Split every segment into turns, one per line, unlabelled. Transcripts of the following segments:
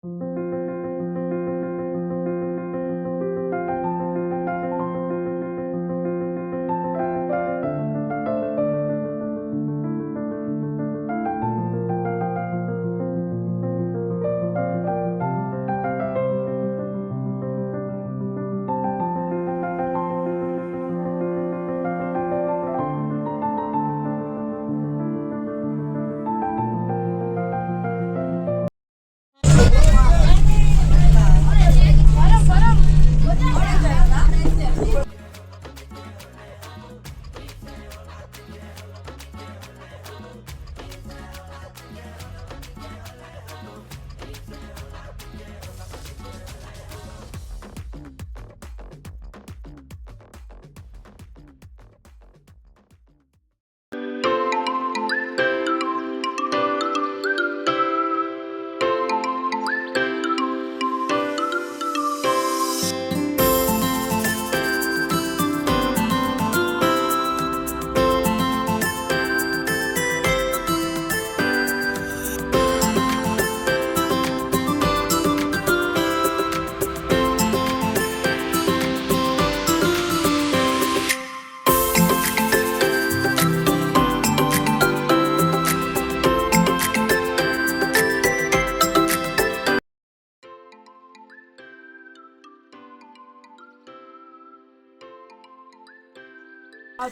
ಆ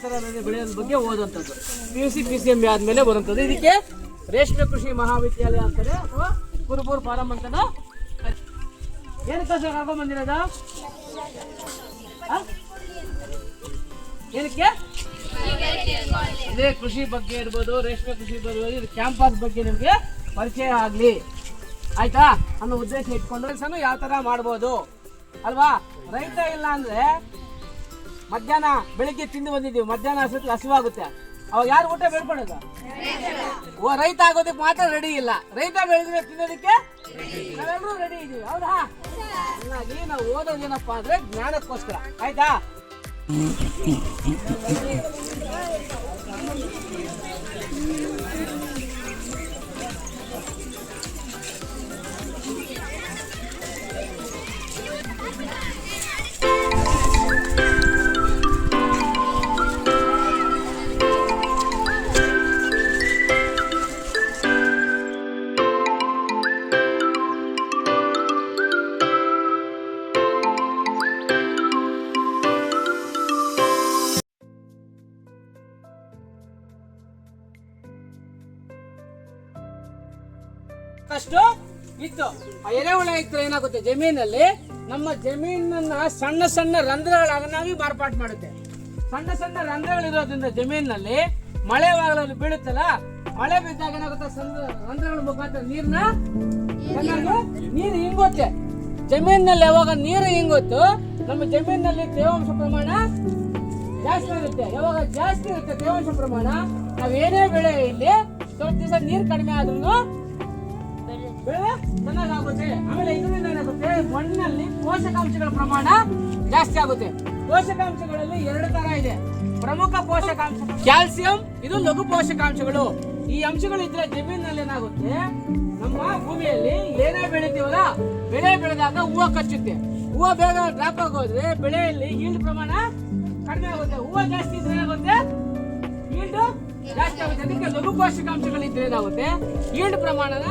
ಥರ ಬೆಳೆಯೋದ್ರ ಬಗ್ಗೆ ಓದುವಂಥದ್ದು PUC PCMB ಆದಮೇಲೆ ಬರುವಂಥದ್ದು. ಇದಕ್ಕೆ ರೇಷ್ಮೆ ಕೃಷಿ ಮಹಾವಿದ್ಯಾಲಯ ಅಂತಾರೆ ಅಥವಾ ಕುರುಬೂರು ಫಾರಂ ಅಂತದ. ಏನಕ್ಕೆ ಸರ್ ಕರ್ಕೊಂಡ್ ಬಂದಿರೋದು? ಏನಕ್ಕೆ? ಇದೇ ಕೃಷಿ ಬಗ್ಗೆ ಇರ್ಬೋದು, ರೇಷ್ಮೆ ಕೃಷಿ ಬಗ್ಗೆ, ಇದು ಕ್ಯಾಂಪಸ್ ಬಗ್ಗೆ ನಿಮಗೆ ಪರಿಚಯ ಆಗಲಿ ಆಯ್ತಾ ಅನ್ನೋ ಉದ್ದೇಶ ಇಟ್ಕೊಂಡು ಯಾವ ಥರ ಮಾಡ್ಬೋದು ಅಲ್ವಾ. ರೈತ ಇಲ್ಲ ಅಂದರೆ ಮಧ್ಯಾಹ್ನ ಬೆಳಿಗ್ಗೆ ತಿಂದು ಬಂದಿದ್ದೀವಿ, ಮಧ್ಯಾಹ್ನ ಅಷ್ಟೊತ್ತಿಗೆ ಹಸಿವಾಗುತ್ತೆ, ಅವಾಗ ಯಾರು ಊಟ ಬೆಳ್ಕೊಳ್ಳೋದು? ರೈತ ಆಗೋದಕ್ಕೆ ಮಾತ್ರ ರೆಡಿ ಇಲ್ಲ. ರೈತ ಬೆಳೆದ್ರೆ ತಿನ್ನೋದಕ್ಕೆ ನಾವೆಲ್ಲರೂ ರೆಡಿ ಇದೀವಿ, ಹೌದಾ? ಹಾಗಾಗಿ ನಾವು ಓದೋದೇನಪ್ಪ ಅಂದ್ರೆ ಜ್ಞಾನಕ್ಕೋಸ್ಕರ, ಆಯ್ತಾ? ಅಷ್ಟು ಇತ್ತು. ಆ ಎರೆಹುಳ ಇತ್ತು ಏನಾಗುತ್ತೆ, ಜಮೀನಲ್ಲಿ ನಮ್ಮ ಜಮೀನನ್ನ ಸಣ್ಣ ಸಣ್ಣ ರಂಧ್ರಗಳಾಗಿ ಮಾರ್ಪಾಟು ಮಾಡುತ್ತೆ. ಸಣ್ಣ ಸಣ್ಣ ರಂಧ್ರಗಳಿರೋದ್ರಿಂದ ಜಮೀನಿನಲ್ಲಿ ಮಳೆವಾಗಲು ಬೀಳುತ್ತಲ್ಲ, ಮಳೆ ಬಿದ್ದಾಗ ಏನಾಗುತ್ತೆ, ರಂಧ್ರಗಳ ಮುಖಾಂತರ ನೀರು ಹಿಂಗುತ್ತೆ. ಜಮೀನಿನಲ್ಲಿ ಯಾವಾಗ ನೀರು ಹಿಂಗುತ್ತೋ ನಮ್ಮ ಜಮೀನಿನಲ್ಲಿ ತೇವಾಂಶ ಪ್ರಮಾಣ ಜಾಸ್ತಿ ಇರುತ್ತೆ. ಯಾವಾಗ ಜಾಸ್ತಿ ಇರುತ್ತೆ ತೇವಾಂಶ ಪ್ರಮಾಣ, ನಾವೇನೇ ಬೆಳೆ ಇಲ್ಲಿ ಸ್ವಲ್ಪ ದಿವಸ ನೀರು ಕಡಿಮೆ ಆದ್ರೂ ಬೆಳೆ ಚೆನ್ನಾಗಾಗುತ್ತೆ. ಆಮೇಲೆ ಇದರಿಂದ ಏನಾಗುತ್ತೆ, ಮಣ್ಣಿನಲ್ಲಿ ಪೋಷಕಾಂಶಗಳ ಪ್ರಮಾಣ ಜಾಸ್ತಿ ಆಗುತ್ತೆ. ಪೋಷಕಾಂಶಗಳಲ್ಲಿ 2 ತರ ಇದೆ. ಪ್ರಮುಖ ಪೋಷಕಾಂಶ ಕ್ಯಾಲ್ಸಿಯಂ, ಇದು ಲಘು ಪೋಷಕಾಂಶಗಳು. ಈ ಅಂಶಗಳು ಇದ್ರೆ ಜಮೀನಿನಲ್ಲಿ ಏನಾಗುತ್ತೆ, ನಮ್ಮ ಭೂಮಿಯಲ್ಲಿ ಏನೇ ಬೆಳಿತೀವಲ್ಲ, ಬೆಳೆ ಬೆಳೆದಾಗ ಹೂವು ಕಚ್ಚುತ್ತೆ. ಹೂವು ಬೇಗ ಡ್ರಾಪ್ ಆಗೋದ್ರೆ ಬೆಳೆಯಲ್ಲಿ ಈಲ್ಡ್ ಪ್ರಮಾಣ ಕಡಿಮೆ ಆಗುತ್ತೆ. ಹೂವು ಜಾಸ್ತಿ ಇದ್ರೆ ಏನಾಗುತ್ತೆ, ಈಲ್ಡ್ ಜಾಸ್ತಿ ಆಗುತ್ತೆ. ಅದಕ್ಕೆ ಲಘು ಪೋಷಕಾಂಶಗಳಿದ್ರೆ ಏನಾಗುತ್ತೆ, ಈಲ್ಡ್ ಪ್ರಮಾಣನ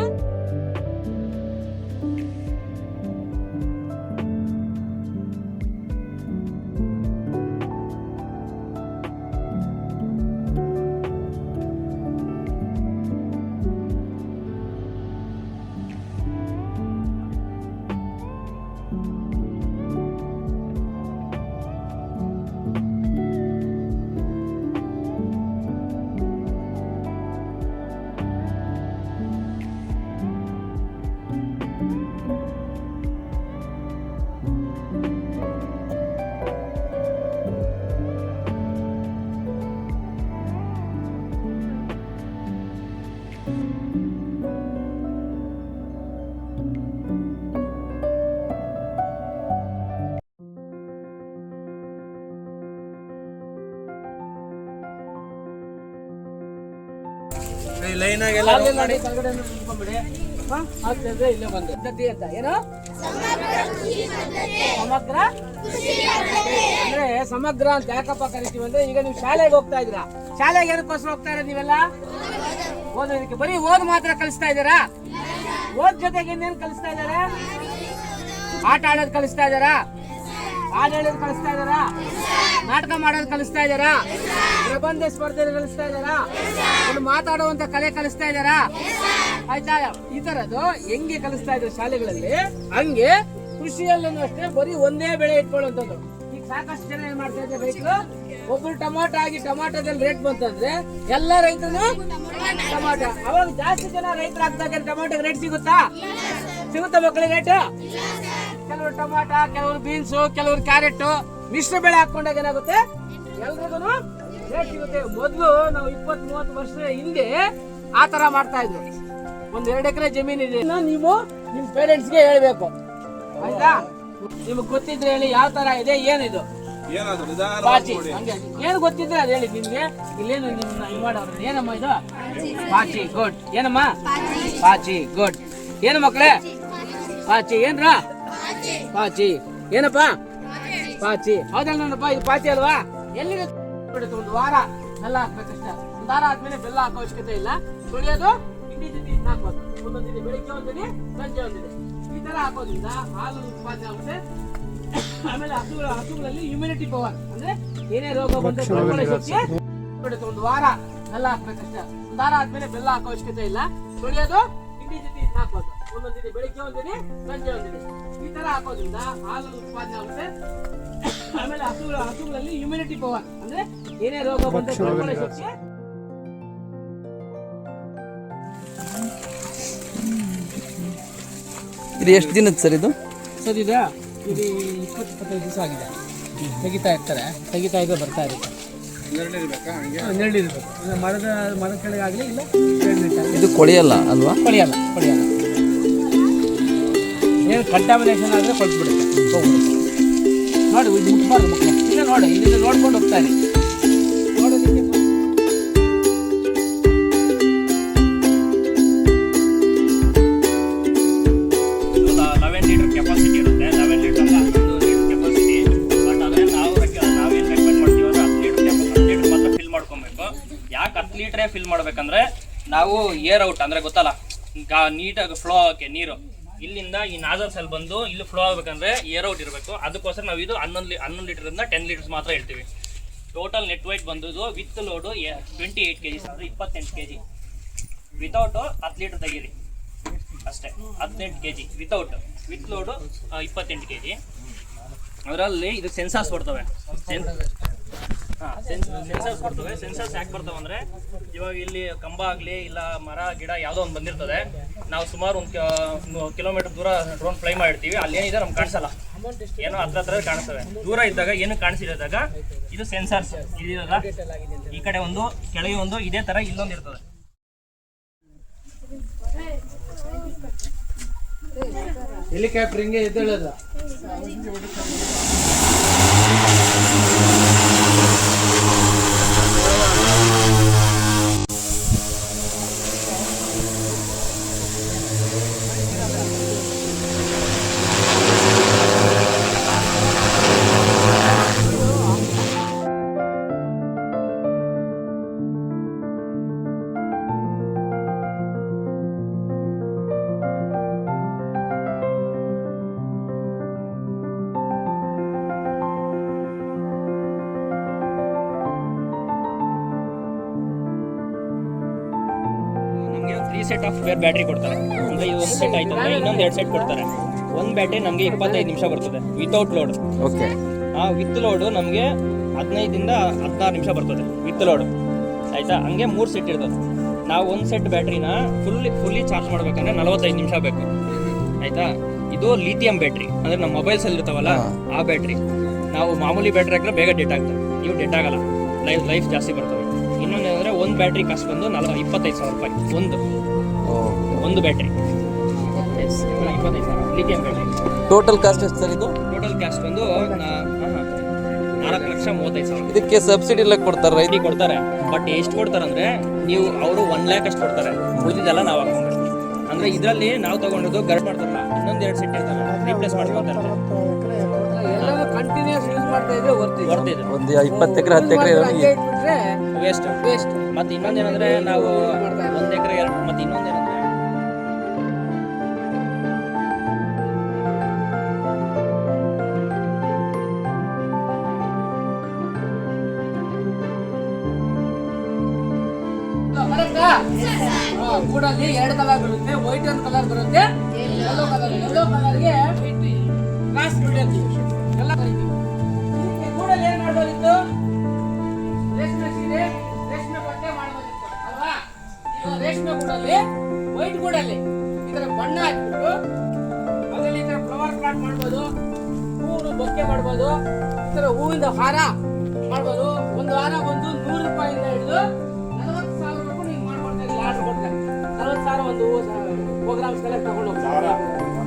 ಲೈನ್ ಆಗಿ ಎಲ್ಲ
ಆಗ್ತದೆ ಇಲ್ಲೇ ಬಂದು ಪದ್ಧತಿ ಅಂತ ಏನು ಸಮಗ್ರ ಅಂದ್ರೆ ಸಮಗ್ರ ಅಂತ ಯಾಕಪ್ಪ ಕರಿತೀವಿ ಅಂದ್ರೆ ಈಗ ನೀವು ಶಾಲೆಗೆ ಹೋಗ್ತಾ ಇದ್ದೀರಾ, ಶಾಲೆಗೆ ಏನಕ್ಕೋಸ್ಕರ ಹೋಗ್ತಾ ಇರೋದು ನೀವೆಲ್ಲ? ಓದೋದಕ್ಕೆ. ಬರೀ ಓದ್ ಮಾತ್ರ ಕಲಿಸ್ತಾ ಇದ್ದಾರಾ? ಓದ್ ಜೊತೆಗೆ ಇನ್ನೇನು ಕಲಿಸ್ತಾ ಇದಾರೆ? ಆಟ ಆಡೋದು ಕಲಿಸ್ತಾ ಇದ್ದಾರಾ? ಹಾಡು ಹೇಳೋದು ಕಲಿಸ್ತಾ ಇದ್ದಾರಾ? ನಾಟಕ ಮಾಡೋದು ಕಲಿಸ್ತಾ ಇದ್ದಾರಾ? ಪ್ರಬಂಧ ಸ್ಪರ್ಧೆ ಕಲಿಸ್ತಾ ಇದ್ದಾರಾ? ಒಂದು ಮಾತಾಡುವಂತ ಕಲೆ ಕಲಿಸ್ತಾ ಇದ್ದಾರಾ? ಆಯ್ತಾ? ಈ ತರದ್ದು ಹೆಂಗೆ ಕಲಿಸ್ತಾ ಇದ್ದಾರೆ ಶಾಲೆಗಳಲ್ಲಿ, ಹಂಗೆ ಕೃಷಿಯಲ್ಲೂ ಅಷ್ಟೇ ಬರೀ ಒಂದೇ ಬೆಳೆ ಇಟ್ಕೊಳ್ಳುವಂಥದ್ದು. ಈಗ ಸಾಕಷ್ಟು ಜನ ಏನ್ ಮಾಡ್ತಾ ಇದ್ದಾರೆ ರೈತರು, ಒಬ್ರು ಟೊಮಾಟೊ ಆಗಿ ಟೊಮಾಟೋದಲ್ಲಿ ರೇಟ್ ಬಂತಂದ್ರೆ ಎಲ್ಲ ರೈತರು ಟೊಮಾಟೊ. ಅವಾಗ ಜಾಸ್ತಿ ಜನ ರೈತರು ಆಗ್ದಾಗ ಟೊಮಾಟೊ ರೇಟ್ ಸಿಗುತ್ತಾ ಮಕ್ಕಳಿಗೆ ರೇಟ್? ಕೆಲವರು ಟೊಮಾಟೊ, ಕೆಲವರು ಬೀನ್ಸ್, ಕೆಲವರು ಕ್ಯಾರೆಟ್ ಮಿಶ್ರ ಬೆಳೆ ಹಾಕೊಂಡಾಗ ಏನಾಗುತ್ತೆ, ಎಲ್ರಿಗೂ ರೇಟ್ ಸಿಗುತ್ತೆ. ಮೊದಲು ನಾವು 20-30 ವರ್ಷ ಹಿಂದೆ ಆ ತರ ಮಾಡ್ತಾ ಇದ್ರು. ಒಂದ್ 2 ಎಕರೆ ಜಮೀನಿದೆ, ನೀವು ನಿಮ್ ಪೇರೆಂಟ್ಸ್ಗೆ ಹೇಳ್ಬೇಕು, ಆಯ್ತಾ? ನಿಮ್ಗೆ ಗೊತ್ತಿದ್ರೆ ಹೇಳಿ ಯಾವ ತರ ಇದೆ, ಏನಿದು ಪಾಚಿ, ಹಂಗೆ ಏನು ಗೊತ್ತಿದ್ರೆ ಅದು ಹೇಳಿ. ನಿಮ್ಗೆ ಇಲ್ಲೇನು ನಿಮ್ನ ಇದು ಮಾಡೋರು ಏನಮ್ಮ ಇದು? ಪಾಚಿ. ಗುಡ್. ಏನಮ್ಮ? ಪಾಚಿ. ಗುಡ್. ಏನು ಮಕ್ಳೇ? ಪಾಚಿ. ಏನ್ರ ಪಾಚಿ? ಏನಪ್ಪ ಪಾಚಿ? ಹೌದಲ್ಲಪ್ಪ, ಇದು ಪಾಚಿ ಅಲ್ವಾ? ಎಲ್ಲಿರುತ್ತೆ? ಒಂದು ವಾರ ಬೆಲ್ಲ ಹಾಕ್ಬೇಕಷ್ಟೇ. ಒಂದು ವಾರ ಆದ್ಮೇಲೆ ಬೆಲ್ಲ ಹಾಕೋ ಅವಶ್ಯಕತೆ ಇಲ್ಲ. ತೊಳೆಯೋದು ತಿಂಡಿ ಜೊತೆ ಹಾಕೋದು. ಒಂದೊಂದಿದೆ ಬೆಳಿಗ್ಗೆ ಒಂದಿದೆ, ಸಂಜೆ ಒಂದಿದೆ. ಈ ತರ ಹಾಕೋದ್ರಿಂದ ಹಾಲು ಉತ್ಪಾದನೆ ಆಗುತ್ತೆ. ಆಮೇಲೆ ಹಸುಗಳಲ್ಲಿ ಇಮ್ಯುನಿಟಿ ಪವರ್ ಅಂದ್ರೆ ಏನೇ ರೋಗ ಬಂದ್ರೆ ತಡ್ಕೊಳ್ಳೋ ಶಕ್ತಿ ಕೊಡುತ್ತೆ. ಒಂದು ವಾರ ಬೆಲ್ಲ ಹಾಕ್ಬೇಕಷ್ಟೇ. ಒಂದು ವಾರ ಆದ್ಮೇಲೆ ಬೆಲ್ಲ ಹಾಕೋ ಅವಶ್ಯಕತೆ ಇಲ್ಲ. ತೊಳೆಯೋದು ತಿಂಡಿ ಜೊತೆ ಹಾಕೋದು. ಒಂದೊಂದಿದೆ ಬೆಳಿಗ್ಗೆ ಒಂದಿದೆ, ಸಂಜೆ ಒಂದಿದೆ. ಈ ತರ ಹಾಕೋದ್ರಿಂದ ಹಾಲು ಉತ್ಪಾದನೆ ಆಗುತ್ತೆ. ಆಮೇಲೆ ಹಸುಗಳಲ್ಲಿ ಇಮ್ಯುನಿಟಿ ಪವರ್ ಅಂದ್ರೆ ಏನೇ ರೋಗ ಬಂದ್ರೆ ತಡ್ಕೊಳ್ಳೋ ಶಕ್ತಿ.
ಇದು ಎಷ್ಟು ದಿನದ ಸರ್ ಇದು?
ಸರ್ ಇದು 20-25 ದಿವಸ ಆಗಿದೆ. ತೆಗಿತಾ ಇರ್ತಾರೆ, ತೆಗಿತಾ ಇದ್ರೆ ಬರ್ತಾ ಇರುತ್ತೆ. ನೆರಳಿರ್ಬೇಕು. ಮರದ ಕೆಳಗೆ ಆಗಲಿ ಇಲ್ಲ
ಇದು ಕೊಳೆಯಲ್ಲ ಅಲ್ವಾ?
ಕೊಳೆಯಲ್ಲ. ಏನು ಕಂಟಾಮಿನೇಷನ್ ಆದರೆ ಕೊಟ್ಬಿಡುತ್ತೆ, ಹೋಗ್ಬಿಡುತ್ತೆ. ನೋಡಿ ಇದು ಮುಟ್ಬಾರ್ದು ಮಕ್ಕಳು. ಇಲ್ಲ ನೋಡಿ, ಇದನ್ನು ನೋಡ್ಕೊಂಡು ಹೋಗ್ತಾ ಇರಿ. ನೋಡೋದಕ್ಕೆ
11 ಲೀಟರ್ ಕೆಪಾಸಿಟಿ ಇರುತ್ತೆ. 11 ಲೀಟರ್ ಅಲ್ಲ, 11 ಲೀಟರ್ ಕೆಪಾಸಿಟಿ. ಬಟ್ ಆದರೆ ನಾವೇನು ರೆಕಮೆಂಡ್ ಮಾಡ್ತೀವಿ ಅಂದರೆ 10 ಲೀಟರ್ ಮಾತ್ರ ಫಿಲ್ ಮಾಡ್ಕೊಬೇಕು. ಯಾಕೆ 10 ಲೀಟ್ರೇ ಫಿಲ್ ಮಾಡ್ಬೇಕಂದ್ರೆ ನಾವು ಏರ್ ಔಟ್ ಅಂದರೆ ಗೊತ್ತಲ್ಲ, ನೀಟಾಗಿ ಫ್ಲೋ ಆಗೋಕ್ಕೆ ನೀರು ಇಲ್ಲಿಂದ ಈ ನಾಜಲ್ಸ್ ಅಲ್ಲಿ ಬಂದು ಇಲ್ಲಿ ಫ್ಲೋ ಆಗಬೇಕಂದ್ರೆ ಏರ್ ಔಟ್ ಇರಬೇಕು. ಅದಕ್ಕೋಸ್ಕರ ನಾವು ಇದು 11 ಲೀಟರಿಂದ 10 ಲೀಟರ್ಸ್ ಮಾತ್ರ ಹೇಳ್ತೀವಿ. ಟೋಟಲ್ ನೆಟ್ ವೈಟ್ ಬಂದು ವಿತ್ ಲೋಡು 28 kg, ಅಂದರೆ 28 kg. ವಿತೌಟು 10 ಲೀಟರ್ ತೆಗೀರಿ ಅಷ್ಟೇ, 18 kg. With load 28 kg. ಅದರಲ್ಲಿ ಇದು ಸೆನ್ಸಾರ್ಸ್ ಬರ್ತವೆ. ಸೆನ್ಸರ್ಸ್ ಬರ್ತವೆ. ಸೆನ್ಸರ್ಸ್ ಯಾಕೆ ಬರ್ತವೆ ಅಂದರೆ, ಇವಾಗ ಇಲ್ಲಿ ಕಂಬ ಆಗಲಿ ಇಲ್ಲ ಮರ ಗಿಡ ಯಾವುದೋ ಒಂದು ಬಂದಿರ್ತದೆ, ನಾವು ಸುಮಾರು 1 ಕಿಲೋಮೀಟರ್ ದೂರ ಡ್ರೋನ್ ಫ್ಲೈ ಮಾಡಿರ್ತೀವಿ, ಅಲ್ಲಿ ಏನಿದೆ ನಮ್ಗೆ ಕಾಣಿಸಲ್ಲ, ಏನೋ ಹತ್ರ ಕಾಣಿಸ್ತವೆ. ದೂರ ಇದ್ದಾಗ ಏನು ಕಾಣಿಸಿದಾಗ ಇದು ಸೆನ್ಸರ್ಸ್ ಇದೆಯಲ್ಲ, ಈ ಕಡೆ ಒಂದು ಕೆಳಗೆ ಒಂದು ಇದೇ ಥರ ಇಲ್ಲೊಂದು ಇರ್ತದೆ.
ಹೆಲಿಕಾಪ್ಟರ್ ಹಿಂಗೆ ಎದ್ದೇಳೋದು.
ಸೆಟ್ ಆಫ್ ಬ್ಯಾಟ್ರಿ ಕೊಡ್ತಾರೆ. ಅಂದರೆ ಇದು ಒಂದು ಸೆಟ್ ಆಯ್ತು ಅಂದರೆ ಇನ್ನೊಂದು 2 ಸೆಟ್ ಕೊಡ್ತಾರೆ. ಒಂದು ಬ್ಯಾಟ್ರಿ ನಮಗೆ 25 ನಿಮಿಷ ಬರ್ತದೆ without load.
Okay.
With load ನಮಗೆ 15ರಿಂದ 16 ನಿಮಿಷ ಬರ್ತದೆ ವಿತ್ ಲೋಡು. ಆಯಿತಾ? ಹಂಗೆ 3 ಸೆಟ್ ಇರ್ತದೆ. ನಾವು ಒಂದು ಸೆಟ್ ಬ್ಯಾಟ್ರಿನ ಫುಲ್ಲಿ ಚಾರ್ಜ್ ಮಾಡಬೇಕಂದ್ರೆ 45 ನಿಮಿಷ ಬೇಕು. ಆಯಿತಾ? ಇದು ಲಿಥಿಯಂ ಬ್ಯಾಟ್ರಿ, ಅಂದರೆ ನಮ್ಮ ಮೊಬೈಲ್ಸಲ್ಲಿ ಇರ್ತಾವಲ್ಲ ಆ ಬ್ಯಾಟ್ರಿ. ನಾವು ಮಾಮೂಲಿ ಬ್ಯಾಟ್ರಿ ಹಾಕಿದ್ರೆ ಬೇಗ ಡೆಟ್ ಆಗ್ತದೆ, ಇವು ಡೆಟ್ ಆಗಲ್ಲ, ಲೈಫ್ ಜಾಸ್ತಿ ಬರ್ತವೆ. ಇನ್ನೊಂದು ಏನಂದರೆ ಒಂದು ಬ್ಯಾಟ್ರಿ ಕಾಸ್ಟ್ ಬಂದು 25,000 ರೂಪಾಯಿ ಒಂದು battery. 25,000 lithium battery.
Total cost ಎಷ್ಟು ಸರ್ ಇದು?
ಟೋಟಲ್ ಕಾಸ್ಟ್ ಬಂದು 4,35,000.
ಇದಕ್ಕೆ ಸಬ್ಸಿಡಿ ಎಲ್ಲ ಕೊಡ್ತಾರೆ,
ರೈತರಿಗೆ ಕೊಡ್ತಾರೆ. ಬಟ್ ಎಷ್ಟು ಕೊಡ್ತಾರೆ ಅಂದರೆ, ನೀವು ಅವರು 1 lakh ಅಷ್ಟು ಕೊಡ್ತಾರೆ, ಉಳಿದಿದ್ದೆಲ್ಲ ನಾವು ಹಾಕ್ಕೊಬೇಕು. ಅಂದರೆ ಅಂದ್ರೆ ಇದರಲ್ಲಿ ನಾವು ತಗೊಂಡಿದ್ದು ಗರ್ಡ್ ಮಾಡ್ತಾರಲ್ಲ ಇನ್ನೊಂದ್ 2 ಸೆಟ್ ಇರ್ತಾವೆ ರೀಪ್ಲೇಸ್ ಮಾಡ್ಕೊಂತಾರೆ
ಎಲ್ಲರೂ ಕಂಟಿನ್ಯೂಸ್ ಯೂಸ್ ಮಾಡ್ತಾ ಇದ್ರೆ
ಬರ್ತಿದೆ
ಒಂದು 20 ಎಕರೆ 10 ಎಕರೆ
ಹಂಗೆ ಇಟ್ಬಿಟ್ರೆ
ವೇಸ್ಟ್
ವೇಸ್ಟ್.
ಮತ್ತೆ ಇನ್ನೊಂದೇನಂದ್ರೆ ನಾವು 1 ಎಕರೆ 2 ಮತ್ತೆ ಇನ್ನೊಂದೇನಂದ್ರೆ
ಗೂಡಲ್ಲಿ 2 ಕಲರ್ ಬರುತ್ತೆ, ವೈಟ್ ಒಂದು ಕಲರ್ ಬರುತ್ತೆ, ಯೆಲ್ಲೋ ಕಲರ್. ಯೆಲ್ಲೋ ಕಲರ್ಗೆ ಕ್ರಾಸ್ ಬಿಡೋದು ಎಲ್ಲ ಕರಿತೀವಿ. ಈ ಗೂಡಲ್ಲಿ ಏನ್ ಮಾಡ್ಬೋದಿತ್ತು? ರೇಷ್ಮೆ ಸೀರೆ, ರೇಷ್ಮೆ ಬಟ್ಟೆ ಮಾಡ್ಬೋದಿತ್ತು ಅಲ್ವಾ? ಈಗ ರೇಷ್ಮೆ ಗೂಡಲ್ಲಿ, ವೈಟ್ ಗೂಡಲ್ಲಿ ಈ ತರ ಬಣ್ಣ ಹಾಕ್ಬಿಟ್ಟು ಅದರಲ್ಲಿ ಈ ತರ ಫ್ಲವರ್ ಪ್ಲಾಟ್ ಮಾಡ್ಬೋದು, ಹೂವು ಬೊಕ್ಕೆ ಮಾಡ್ಬೋದು, ಈ ತರ ಹೂವಿಂದ ಹಾರ ಮಾಡ್ಬೋದು. ಒಂದು ಹಾರ ಬಂದು 100 ರೂಪಾಯಿಂದ ಹಿಡಿದು 40,000 ನೀವು ಮಾಡ್ಕೊಡ್ತಾ ಇದ್ದೀವಿ. ಆರ್ಡರ್ ಕೊಡ್ತಾರೆ 40,000 ಒಂದು ಪ್ರೋಗ್ರಾಮ್ಸ್ ಕಲೆಕ್ಟ್ ತಗೊಂಡು ಹೋಗ್ತಾರೆ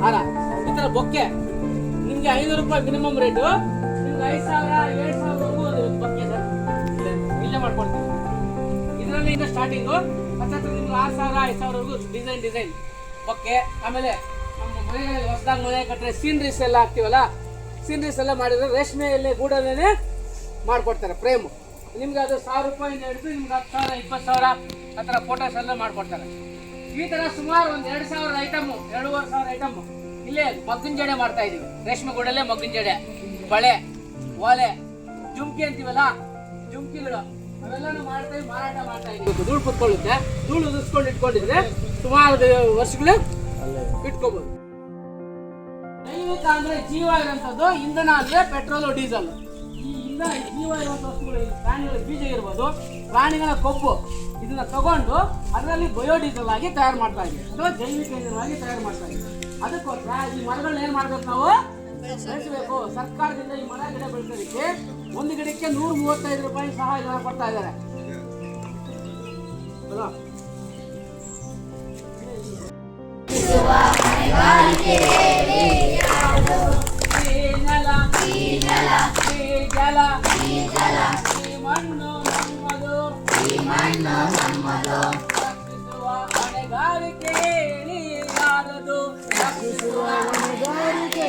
ಹಾರ. ಈ ತರ ಬೊಕ್ಕೆ ನಿಮ್ಗೆ 500 ರೂಪಾಯಿ ಮಿನಿಮಮ್ ರೇಟು, ನಿಮ್ಗೆ 5,000 7,000ವರೆಗೂ ಒಂದು ಬೊಕ್ಕೆ ಸರ್ ಇಲ್ಲೇ ಮಾಡ್ಕೊಡ್ತೀವಿ. ಇದರಲ್ಲಿ ಈಗ ಸ್ಟಾರ್ಟಿಂಗು ಹತ್ತತ್ರ ನಿಮ್ಗೆ 6,000 5,000ವರೆಗೂ ಡಿಸೈನ್ ಬೊಕ್ಕೆ. ಆಮೇಲೆ ನಮ್ಮ ಮನೆಗಳಲ್ಲಿ ಹೊಸದಾಗಿ ಮನೆ ಕಟ್ಟರೆ ಸೀನರೀಸ್ ಎಲ್ಲ ಹಾಕ್ತೀವಲ್ಲ, ಸೀನರೀಸ್ ಎಲ್ಲ ಮಾಡಿದ್ರೆ ರೇಷ್ಮೆಯಲ್ಲಿ ಗೂಡಲ್ಲೇ ಮಾಡ್ಕೊಡ್ತಾರೆ ಫ್ರೇಮು. ನಿಮ್ಗೆ ಅದು 1,000 ರೂಪಾಯಿಂದ ಹಿಡಿದು ನಿಮ್ಗೆ 10,000 20,000 ಆ ಥರ ಫೋಟೋಸ್ ಎಲ್ಲ ಮಾಡ್ಕೊಡ್ತಾರೆ. ಈ ಥರ ಸುಮಾರು ಒಂದು 2,000 ಐಟಮು 2,500 ಐಟಮು ಇಲ್ಲೇ ಮಗ್ಗಿನ ಜಡೆ ಮಾಡ್ತಾ ಇದೀವಿ. ರೇಷ್ಮೆ ಗೂಡಲ್ಲೇ ಮಗ್ಗಿನ ಜಡೆ, ಬಳೆ, ಓಲೆ, ಜುಮ್ಕಿ ಅಂತೀವಲ್ಲ, ಜುಮ್ಕಿಗಳು ಅವೆಲ್ಲನೂ ಮಾಡ್ತಾ ಮಾರಾಟ ಮಾಡ್ತಾ ಇದೀವಿ. ಧೂಳು ಕುತ್ಕೊಳ್ಳುತ್ತೆ, ಧೂಳು ಉದಿಸ್ಕೊಂಡು ಇಟ್ಕೊಂಡಿದ್ರೆ ಸುಮಾರು ವರ್ಷಗಳು ಇಟ್ಕೋಬಹುದು. ಜೈವಿಕ ಅಂದ್ರೆ ಜೀವ ಇರುವಂಥದ್ದು, ಇಂಧನ ಅಂದ್ರೆ ಪೆಟ್ರೋಲು ಡೀಸೆಲ್. ಈ ಇಂಧನ ಜೀವ ಇರುವಂಥ ವಸ್ತುಗಳು, ಪ್ರಾಣಿಗಳ ಬೀಜ ಇರ್ಬೋದು, ಪ್ರಾಣಿಗಳ ಕೊಬ್ಬು, ಇದನ್ನ ತಗೊಂಡು ಅದರಲ್ಲಿ ಬಯೋಡೀಸೆಲ್ ಆಗಿ ತಯಾರು ಮಾಡ್ತಾ ಇದ್ದೀವಿ ಅಥವಾ ಜೈವಿಕ ಇಂಧನವಾಗಿ ತಯಾರು ಮಾಡ್ತಾ ಇದ್ದೀವಿ. ಅದಕ್ಕೋಸ್ಕರ ಈ ಮರಗಳನ್ನ ಏನ್ ಮಾಡ್ಬೇಕು? ನಾವು ಬೆಳೆಸಬೇಕು. ಸರ್ಕಾರದಿಂದ ಈ ಮರ ಗಿಡ ಬೆಳೆಸೋದಕ್ಕೆ ಒಂದು ಗಿಡಕ್ಕೆ 135 ರೂಪಾಯಿ ಸಹಾಯಧನ ಕೊಡ್ತಾ ಇದ್ದಾರೆ. ನಮ್ಮದು ರಕ್ಷಿಸುವ ಹೊಣೆಗಾರಿಕೆ ಯಾರದು? ರಕ್ಷಿಸುವ ಹೊಣೆಗಾರಿಕೆ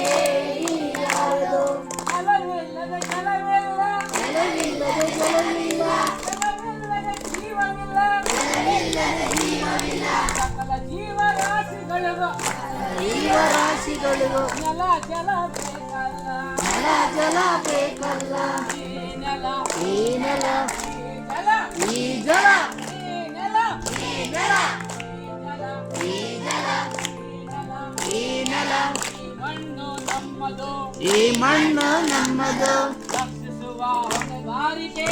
ಯಾರದು? ಜಲವಿಲ್ಲದ ಜಲವಿಲ್ಲ, ಜಲವಿಲ್ಲದ ಜಲವಿಲ್ಲ, ಜಲವಿಲ್ಲದ ಜೀವವಿಲ್ಲ, ಜಲವಿಲ್ಲದ ಜೀವವಿಲ್ಲ. ಸಕಲ ಜೀವರಾಶಿಗಳಿಗೂ ನೆಲ ಜಲ ಬೇಕಲ್ಲ, ನೆಲ ಜಲ ಬೇಕಲ್ಲ. ಈ ನೆಲ ಈ ನೆಲ ಈ ಜಲ ಈ ನೆಲ ಈ ನೆಲ ಈ ಜಲ ಈ ನೆಲ ಈ ಮಣ್ಣು ನಮ್ಮದು, ಈ ಮಣ್ಣು ನಮ್ಮದು. ರಕ್ಷಿಸುವ ಹೊಣೆಗಾರಿಕೆ,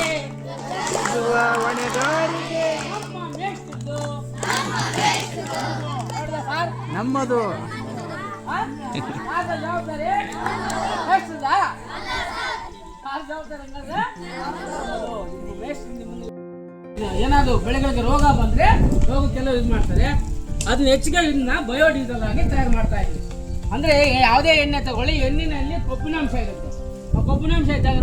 ರಕ್ಷಿಸುವ ಹೊಣೆಗಾರಿಕೆ ನಮ್ಮ ಮೇಷ್ಟ್ರದ್ದು, ನಮ್ಮದು. ಜವಾಬ್ದಾರಿ ಮೇಷ್ಟ್ರದಾ? ಏನಾದ್ರು ಬೆಳೆಗಳಿಗೆ ರೋಗ ಬಂದ್ರೆ ರೋಗಕ್ಕೆಲ್ಲ ಯೂಸ್ ಮಾಡ್ತಾರೆ. ಅದನ್ನ ಹೆಚ್ಚಿಗೆ ಇದನ್ನ ಬಯೋಡೀಸೆಲ್ ಆಗಿ ತಯಾರು ಮಾಡ್ತಾ ಇದ್ದೀವಿ. ಅಂದ್ರೆ ಯಾವುದೇ ಎಣ್ಣೆ ತಗೊಳ್ಳಿ, ಎಣ್ಣಿನಲ್ಲಿ ಕೊಬ್ಬಿನಾಂಶ ಇರುತ್ತೆ. ಆ ಕೊಬ್ಬಿನಾಂಶ ಇದ್ದಾಗ